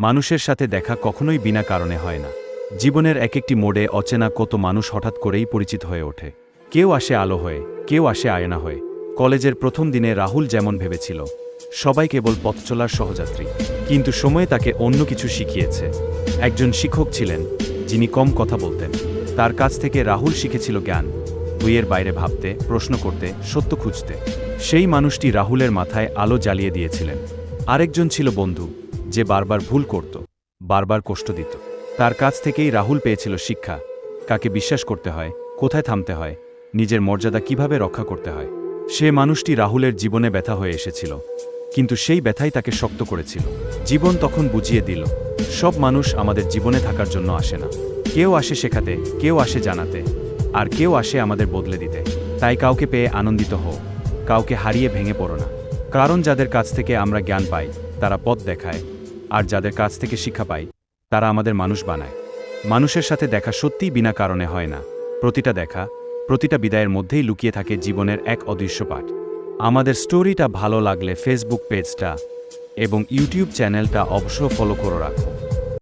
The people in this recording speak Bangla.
মানুষের সাথে দেখা কখনোই বিনা কারণে হয় না। জীবনের এক একটি মোড়ে অচেনা কত মানুষ হঠাৎ করেই পরিচিত হয়ে ওঠে। কেউ আসে আলো হয়ে, কেউ আসে আয়না হয়ে। কলেজের প্রথম দিনে রাহুল যেমন ভেবেছিল সবাই কেবল পথ চলার সহযাত্রী, কিন্তু সময়ে তাকে অন্য কিছু শিখিয়েছে। একজন শিক্ষক ছিলেন যিনি কম কথা বলতেন। তার কাছ থেকে রাহুল শিখেছিল জ্ঞান, বইয়ের বাইরে ভাবতে, প্রশ্ন করতে, সত্য খুঁজতে। সেই মানুষটি রাহুলের মাথায় আলো জ্বালিয়ে দিয়েছিলেন। আরেকজন ছিল বন্ধু, যে বারবার ভুল করত, বারবার কষ্ট দিত। তার কাছ থেকেই রাহুল পেয়েছিল শিক্ষা, কাকে বিশ্বাস করতে হয়, কোথায় থামতে হয়, নিজের মর্যাদা কিভাবে রক্ষা করতে হয়। সে মানুষটি রাহুলের জীবনে ব্যথা হয়ে এসেছিল, কিন্তু সেই ব্যথাই তাকে শক্ত করেছিল। জীবন তখন বুঝিয়ে দিল, সব মানুষ আমাদের জীবনে থাকার জন্য আসে না। কেউ আসে শেখাতে, কেউ আসে জানাতে, আর কেউ আসে আমাদের বদলে দিতে। তাই কাউকে পেয়ে আনন্দিত হও, কাউকে হারিয়ে ভেঙে পড়ো না। কারণ যাদের কাছ থেকে আমরা জ্ঞান পাই তারা পথ দেখায়, আর যাদের কাছ থেকে শিক্ষা পাই তারা আমাদের মানুষ বানায়। মানুষের সাথে দেখা সত্যিই বিনা কারণে হয় না। প্রতিটা দেখা, প্রতিটা বিদায়ের মধ্যেই লুকিয়ে থাকে জীবনের এক অদৃশ্য পাঠ। আমাদের স্টোরিটা ভালো লাগলে ফেসবুক পেজটা এবং ইউটিউব চ্যানেলটা অবশ্যই ফলো করে রাখো।